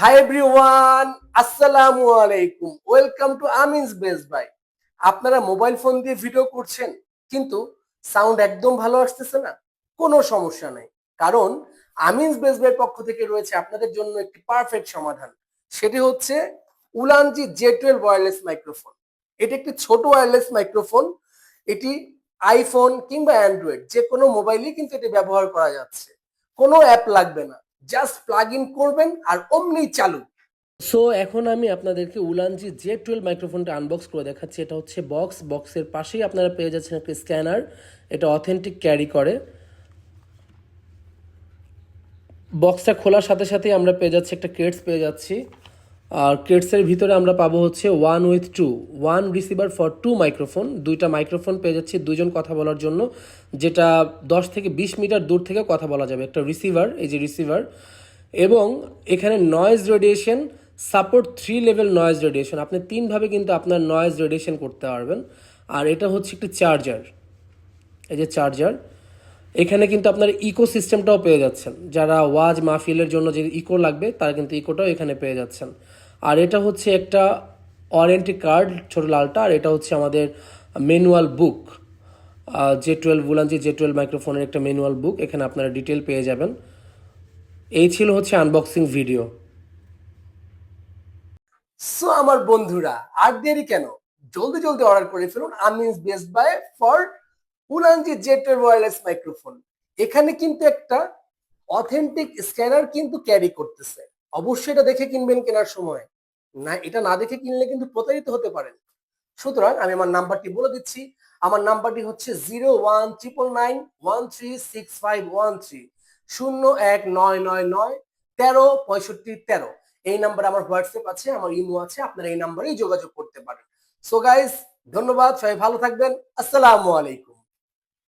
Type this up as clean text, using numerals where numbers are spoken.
High everyone, আসসালামু আলাইকুম। Welcome to Amin's best buy. আপনারা মোবাইল ফোন দিয়ে ভিডিও করছেন কিন্তু সাউন্ড একদম ভালো আসতেছে না? কোনো সমস্যা নেই, কারণ আমিনস বেস্ট বাইয়ের পক্ষ থেকে রয়েছে আপনাদের জন্য একটি পারফেক্ট সমাধান। সেটি হচ্ছে উলানজি জে12 ওয়্যারলেস মাইক্রোফোন। এটি একটি ছোট ওয়্যারলেস মাইক্রোফোন। এটি আইফোন কিংবা অ্যান্ড্রয়েড যে কোনো মোবাইলেই কিন্তু এটি ব্যবহার করা যাচ্ছে। কোনো অ্যাপ লাগবে না, জাস্ট প্লাগ ইন করবেন আর অমনি চালু। সো এখন আমি আপনাদেরকে উলানজি জে12 মাইক্রোফোনটা আনবক্স করে দেখাচ্ছি। এটা হচ্ছে বক্সের পাশেই আপনারা পেয়ে যাচ্ছেন একটা স্ক্যানার। এটা অথেন্টিক ক্যারি করে। বক্সটা খোলার সাথে সাথেই আমরা পেয়ে যাচ্ছি একটা কেটস পেয়ে যাচ্ছি। আর কেটসের ভিতরে আমরা পাবো হচ্ছে 1 with 2 one receiver for 2 microphone. দুইটা মাইক্রোফোন পেয়ে যাচ্ছি দুইজন কথা বলার জন্য, যেটা 10 থেকে 20 মিটার দূর থেকে কথা বলা যাবে। একটা রিসিভার, এই যে রিসিভার। এবং এখানে noise radiation support 3 level noise radiation. আপনি 3ভাবে কিন্তু আপনার নয়েজ রেডিয়েশন করতে পারবেন। আর এটা হচ্ছে একটি চার্জার, এই যে চার্জার। এখানে কিন্তু আপনার ইকো সিস্টেমটাও পেয়ে যাচ্ছেন। যারা ওয়াজ মাহফিলের জন্য যে ইকো লাগবে তারা কিন্তু ইকোটাও এখানে পেয়ে যাচ্ছেন। আর এটা হচ্ছে একটা ওয়ারেন্টি কার্ড, ছোট লালটা। আর এটা হচ্ছে আমাদের ম্যানুয়াল বুক, জে12 উলানজি জে12 মাইক্রোফোনের একটা ম্যানুয়াল বুক। এখানে আপনারা ডিটেল পেয়ে যাবেন। এই ছিল হচ্ছে আনবক্সিং ভিডিও। সো আমার বন্ধুরা, আর দেরি কেন, জলদি জলদি অর্ডার করে ফেলুন আমিনস বেস্ট বাই ফর উলানজি জে12 ওয়্যারলেস মাইক্রোফোন। এখানে কিন্তু একটা অথেন্টিক স্ক্যানার কিন্তু ক্যারি করতেছে। অবশ্যই এটা দেখে কিনবেন কেনার সময়, না এটা না দেখে কিনলে কিন্তু প্রতারিত হতে পারেন। সুতরাং আমি আমার নাম্বারটি বলে দিচ্ছি। আমার নাম্বারটি হচ্ছে 0199913651 0199913513। এই নাম্বারে আমার হোয়াটসঅ্যাপ আছে, আমার ইমো আছে, আপনারা এই নাম্বারেই যোগাযোগ করতে পারেন। সো গাইস, ধন্যবাদ, সবাই ভালো থাকবেন। আসসালামু আলাইকুম।